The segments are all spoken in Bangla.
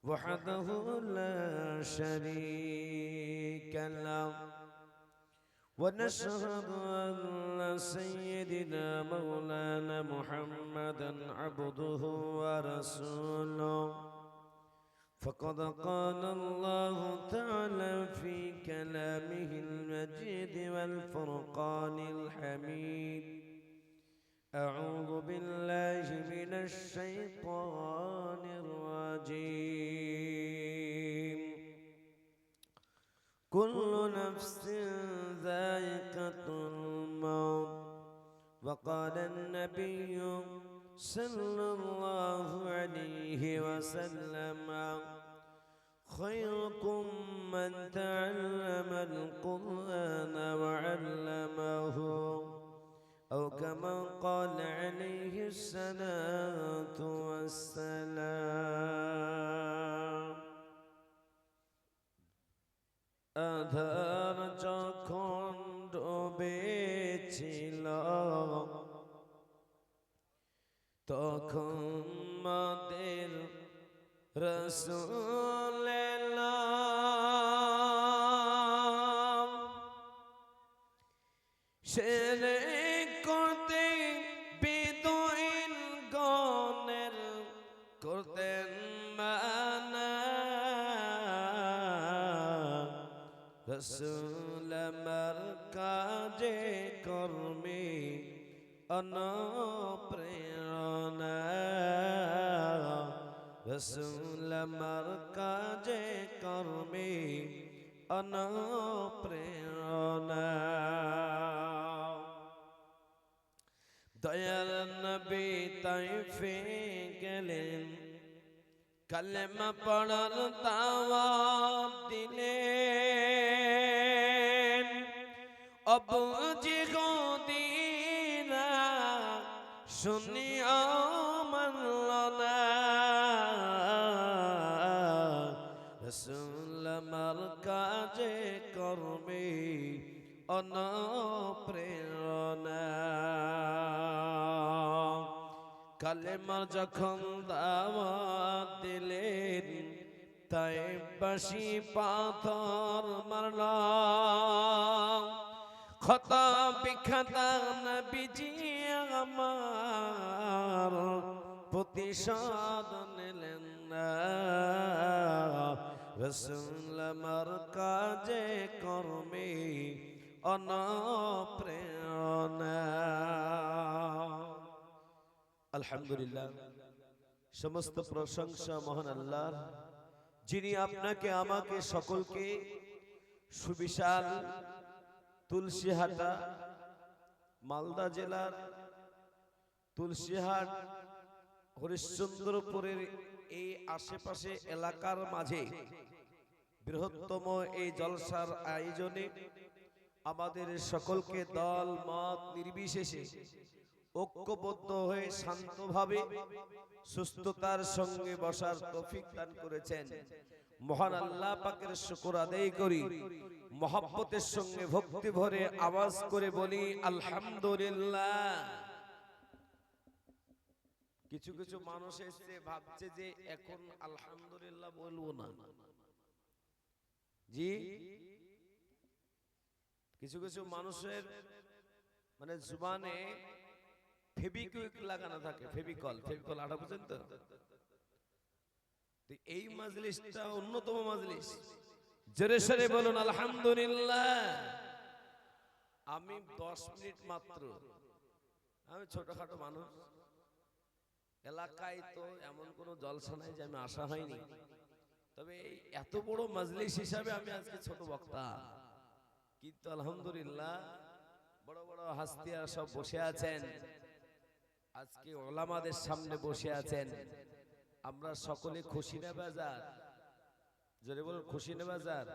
وحده لا شريك له ونشهد أن سيدنا مولانا محمدا عبده ورسوله فقد قال الله تعالى في كلامه المجيد والفرقان الحميد أعوذ بالله من الشيطان الرجيم كل نفس ذائقة الموت وقال النبي صلى الله عليه وسلم خيركم من تعلم القرآن وعلمه أو كما قال عليه الصلاة والسلام আধার যখন ডুবেছিল তখন মাদের রাসূল এলাম শিরক করতে বিদুইন গণের করতেন মানা রাসূল আমার কাজে কর্মে অনুপ্রেরণা রাসূল আমার কাজে কর্মে অনুপ্রেরণা দয়াল নবী তাইফে গেলেন কালেমা পড়ার দাওয়াত দিলেন আবু জিহুদিনা শুনিয়া মানল না রাসূল আমার কাজে কর্মে অনুপ্রেরণা কালেমার যখন দাওয়াত দিলেন তাইফবাসী পাথর মারল ক্ষত বিক্ষত নবীজি আমার প্রতিশোধ নিলেন না রাসূল আমার কাজে কর্মে অনুপ্রেরণা আলহামদুলিল্লাহ সমস্ত প্রশংসা মহান আল্লাহর যিনি আপনাকে আমাকে সকলকে সুবিশাল তুলসীহাটা মালদা জেলার তুলসীহাট হরিশ্চন্দ্রপুরের এই আশেপাশে এলাকার মাঝে বৃহত্তম এই জলসার আয়োজনে আমাদের সকলকে দল মত নির্বিশেষে ঐক্যবদ্ধ হয়ে শান্তভাবে সুস্থতার সঙ্গে বসার তৌফিক দান করেছেন মহান আল্লাহ পাকের শুকর আদায় করি মহব্বতের সঙ্গে ভক্তি ভরে আওয়াজ করে বলি আলহামদুলিল্লাহ। কিছু কিছু মানুষ এসে ভাবছে যে এখন আলহামদুলিল্লাহ বলবো না, জি কিছু কিছু মানুষের মানে জুবানে ফেবিকুইক লাগানো থাকে, ফেবিকল আটা বুঝেন তো। এই মাজলিসটা অন্যতম মাজলিস, জোরে সোরে বলুন আলহামদুলিল্লাহ। আমি 10 মিনিট মাত্র, আমি ছোটখাটো মানুষ, এলাকায় তো এমন কোনো জলসা নাই যে আমি আসা হয়নি, তবে এত বড় মাজলিস হিসাবে আমি আজকে ছোট বক্তা, কিন্তু আলহামদুলিল্লাহ বড় বড় হাস্তিয়ারা সব বসে আছেন, আজকে ওলামাদের সামনে বসে আছেন। আমরা সকলে খুশি না বেজার? জোরে বলুন খুশি না বেজার?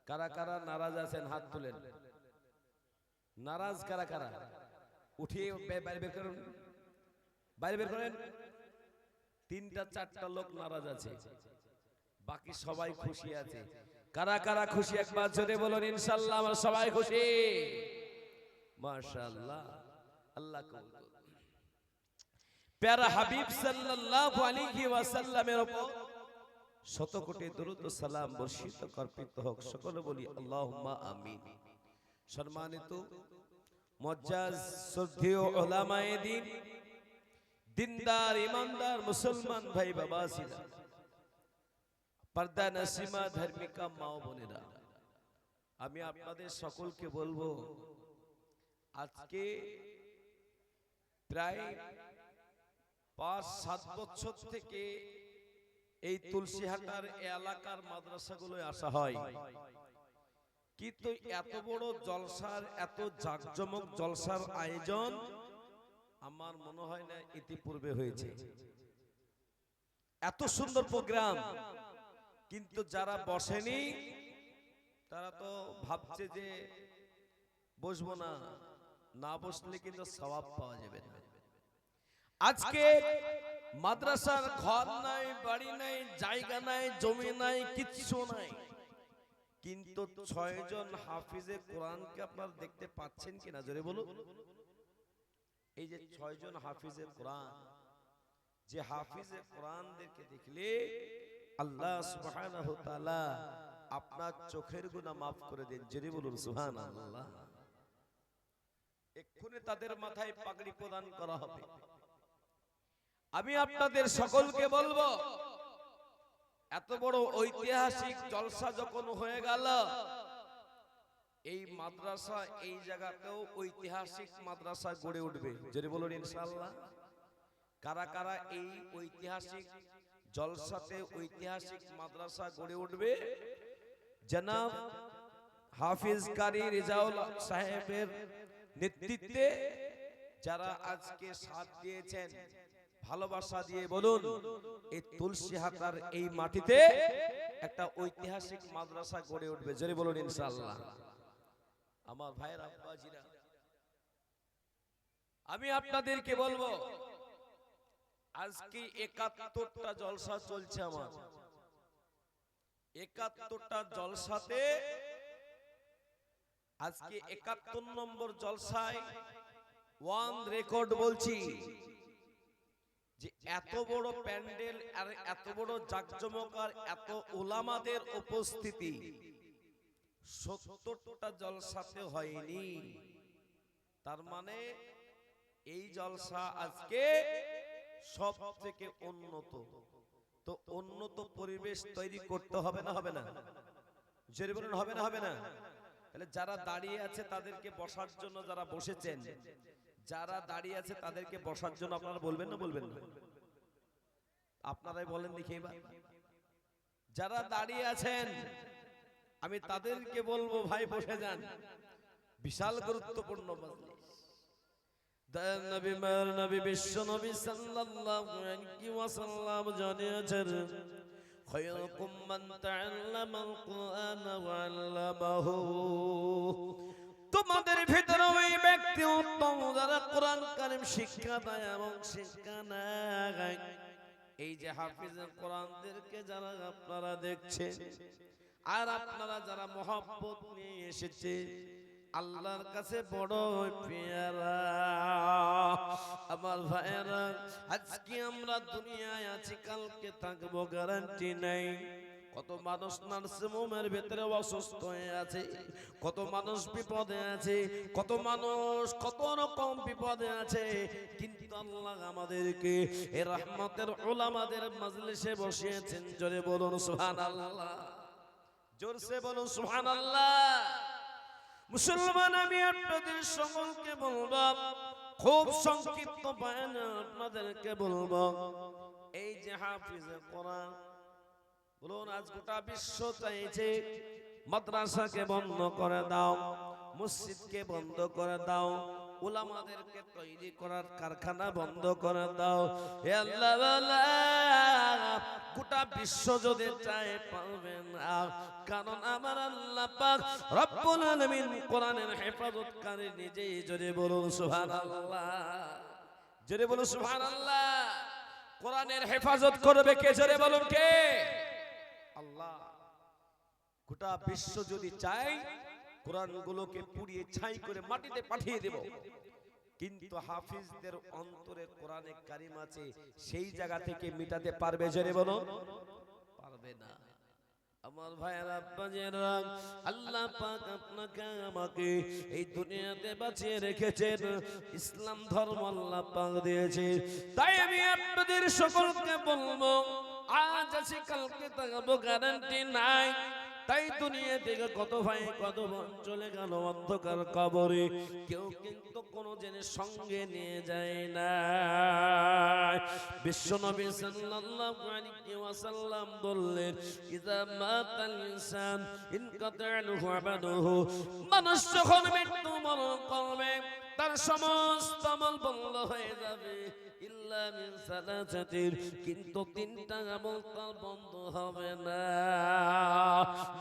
কারা কারা নারাজ আছেন হাত তুলেন। নারাজ কারা কারা? উঠিয়ে বাইরে বের করুন, বাইরে বের করেন। 3টা 4টা লোক নারাজ আছে, বাকি সবাই খুশি আছে। কারা কারা খুশি একবার জোরে বলুন ইনশাআল্লাহ। আমরা সবাই খুশি, মাশাআল্লাহ। আল্লাহ কবুল করুন। প্যারা হাবিব সাল্লাল্লাহু আলাইহি ওয়াসাল্লামের উপর শত কোটি দরুদ ও সালাম বর্ষিত কর্পিত হোক, সকলে বলি আল্লাহুম্মা আমিন। সম্মানিত মুআজ্জাজ শ্রদ্ধেয় উলামায়ে দ্বীন, দিনদার ইমানদার মুসলমান ভাই বাবাজিরা, পর্দা নসিমা ধার্মিকা মা ও বোনেরা, আমি আপনাদের সকলকে বলবো, আজকে প্রায় ৫-৭ বছর থেকে এই তুলসীহাটার এলাকার মাদ্রাসাগুলোয় আসা হয়, কিন্তু এত বড় জলসার, এত জাঁকজমক জলসার আয়োজন আমার মনে হয় না ইতিপূর্বে হয়েছে। এত সুন্দর প্রোগ্রাম, কিন্তু যারা বসেনি তারা তো ভাবছে যে বসবো না, না বসলে কিন্তু সওয়াব পাওয়া যাবে না। আজকে মাদ্রাসার ঘর নাই, বাড়ি নাই, জায়গা নাই, জমি নাই, কিচ্ছু নাই, কিন্তু ৬ জন হাফিজে কোরআনকে আপনারা দেখতে পাচ্ছেন কিনা জোরে বলুন। এই যে ৬ জন হাফিজে কোরআন, যে হাফিজে কোরআনদেরকে দেখলে আল্লাহ সুবহানাহু ওয়া তাআলা আপনার চোখের গুনাহ মাফ করে দেন, জোরে বলুন সুবহানাল্লাহ। এক্ষুনি তাদের মাথায় পাগড়ি প্রদান করা হবে। আমি আপনাদের সকলকে বলবো, এত বড় ঐতিহাসিক জলসা যখন হয়ে গেল, এই মাদ্রাসা, এই জায়গাতেও ঐতিহাসিক মাদ্রাসা গড়ে উঠবে, যদি বলুন ইনশাআল্লাহ। কারা কারা এই ঐতিহাসিক জলসাতে ঐতিহাসিক মাদ্রাসা গড়ে উঠবে? জনাব হাফিজ কারি রেজাউল সাহেবের নেতৃত্বে যারা আজকে সাথ দিয়েছেন, ভালোবাসা দিয়ে বলুন, এই তুলসীহাটার এই মাটিতে একটা ঐতিহাসিক মাদ্রাসা গড়ে উঠবে, জোরে বলুন ইনশাআল্লাহ। আমার ভাইয়ের আব্বাজিরা, আমি আপনাদেরকে বলবো, আজকে ৭১টা জলসা চলছে আমার। ৭১টা জলসাতে আজকে ৭১ নম্বর জলসায় ওয়ান রেকর্ড বলছি যে এত বড় প্যান্ডেল আর এত বড় জাকজমক আর এত উলামাদের উপস্থিতি ৭০টা জলসাতে হয়নি। তার মানে এই জলসা আজকে সব থেকে উন্নত। তো উন্নত পরিবেশ তৈরি করতে হবে না, হবে না? জোরে বলুন, হবে না, হবে না? তাহলে যারা দাঁড়িয়ে আছে তাদেরকে বসার জন্য, যারা বসেছেন, যারা দাঁড়িয়ে আছে তাদেরকে বসার জন্য আপনারা বলবেন না, বলবেন না? আপনারাই বলেন দেখি এবার। যারা দাঁড়িয়ে আছেন আমি তাদেরকে বলবো, ভাই বসে যান। বিশাল গুরুত্বপূর্ণ মজলিস। দয়ার নবী, মায়ের নবী, বিশ্ব নবী সাল্লাল্লাহু আলাইহি ওয়াসাল্লাম জানিয়েছেন, খায়রুকুম মান তাআল্লামাল কুরআন ওয়া আল্লামাহু। তোমাদের ভিতরে ওই ব্যক্তি উত্তম যারা কোরআন কারীম শিক্ষা দেয় এবং শিক্ষা নেয়। এই যে হাফিজে কোরআনদেরকে যারা আপনারা দেখছেন, আর আপনারা যারা মহব্বত নিয়ে এসেছে, আল্লাহর কাছে বড় পেয়ারা আমার ভাইয়েরা। আজকে আমরা দুনিয়ায় আছি, কালকে থাকবো গ্যারান্টি নাই। কত মানুষ নার্সিং হোমের ভিতরে অসুস্থ হয়ে আছে, কত মানুষ বিপদে আছে, কত মানুষ কত রকম বিপদে আছে, কিন্তু আল্লাহ আমাদেরকে এই রহমতের উলামাদের মজলিসে বসিয়েছেন। জোরে বলুন সুবহানাল্লাহ, জোরসে বলুন সুবহানাল্লাহ। মুসলমান, আমি আপনাদের সকলকে বলবো, খুব সংক্ষিপ্ত বয়ানে আপনাদেরকে বলবো, এই যে হাফিজে কোরআন, বলুন আজ গোটা বিশ্ব চাইছে মাদ্রাসাকে বন্ধ করে দাও, মসজিদকে বন্ধ করে দাও, উলামাদেরকে তৈরি করার কারখানা বন্ধ করে দাও। হে আল্লাহ, গোটা বিশ্ব যদি চায় পারবে না, কারণ আমার আল্লাহ পাক রব্বুল আলামিন কোরআনের হেফাজতকারী নিজেই। জোরে বলুন সুবহানাল্লাহ, জোরে বলুন সুবহানাল্লাহ। কোরআনের হেফাজত করবে কে? জোরে বলুন কে? আল্লাহ। গোটা বিশ্ব যদি চায় কোরআনগুলোকে পুড়িয়ে ছাই করে মাটিতে পাঠিয়ে দেব, কিন্তু হাফিজদের অন্তরে কোরআনে কারিম আছে, সেই জায়গা থেকে মিটাতে পারবে? জোরে বলো, পারবে না। আমার ভাইয়ের আব্বাজেরা, আল্লাহ পাক আপনাকে আমাকে এই দুনিয়াতে বাঁচিয়ে রেখেছেন, ইসলাম ধর্ম আল্লাহ পাক দিয়েছে। তাই আমি আপনাদের সকলকে বলবো, আজ আছি কালকে থাকবো গ্যারান্টি নাই। তাই দুনিয়া থেকে কত ভাই কত বোন চলে গেল অন্ধকার কবরে, কেউ কিন্তু কোনো জিনিস সঙ্গে নিয়ে যায় না। বিশ্বনবী সাল্লাল্লাহু আলাইহি ওয়াসাল্লাম বললেন, ইযা মাতাল ইনসান ইনকাতা আনহু আমালুহু, মানুষ যখন মৃত্যুবরণ করবে তার সমস্ত আমল বন্ধ হয়ে যাবে, ইল্লা মিন সালাসাতিন, কিন্তু তিনটা আমল তার বন্ধ হবে না।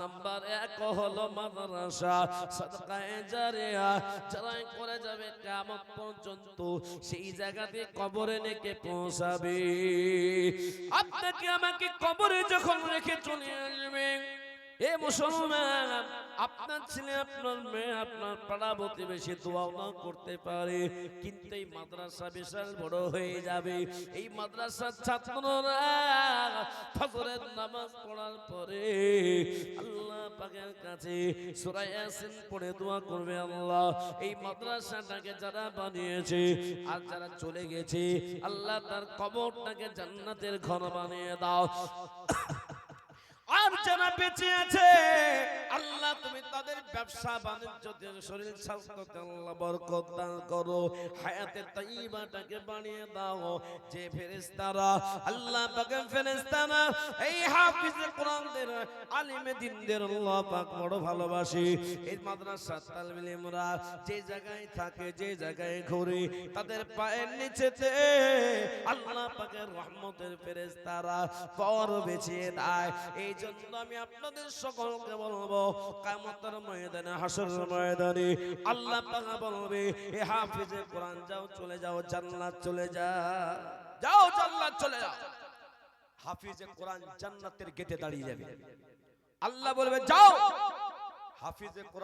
নাম্বার 1 হলো মাদ্রাসা, সাদকায়ে জারিয়া, যারা করে যাবে কিয়ামত পর্যন্ত সেই জায়গাতে কবরে নেকে পৌঁছাবে। আপনাকে আমাকে কবরে যখন রেখে চলে আসবে, এ মুসলমান, আপনার ছেলে আপনার মেয়ে আপনার পাড়া প্রতিবেশী দোয়া না করতে পারে, কিন্তু এই মাদ্রাসা বিশাল বড় হয়ে যাবে। এই মাদ্রাসার ছাত্ররা ফজরের নামাজ পড়ার পরে আল্লাহ পাকের কাছে সূরা ইয়াসিন পড়ে দোয়া করবে, আল্লাহ এই মাদ্রাসাটাকে যারা বানিয়েছে আর যারা চলে গেছে, আল্লাহ তার কবরটাকে জান্নাতের ঘর বানিয়ে দাও। আর যারা বেঁচে আছে, আল্লাহ তুমি তাদের ব্যবসা বাণিজ্য শরীর স্বাস্থ্যতে আল্লাহ বরকত দান করো, হায়াতে তাইয়্যিবাটাকে বানিয়ে দাও। যে ফেরেশতারা আল্লাহ পাকের ফেরেশতারা এই হাফিজে কোরআনদের আলিমে দ্বীনদের আল্লাহ পাক বড় ভালোবাসে, এই মাদ্রাসা তালিমে ইলমরা যে জায়গায় থাকে যে জায়গায় ঘুরে তাদের পায়ের নিচেতে আল্লাহ পাকের রহমতের ফেরেশতারা পর বিছিয়ে দেয়। এই জন্য আমি আপনাদের সকলকে বলবো, কিয়ামতের ময়দানে হাসরের ময়দানে আল্লাহ পাক বলবে, এ হাফিজে কোরআন যাও চলে যাও জান্নাত চলে যাও, যাও জান্নাত চলে যাও। হাফিজে কোরআন জান্নাতের গেটে দাঁড়িয়ে যাবে, আল্লাহ বলবে যাও হাফিজে কোরআন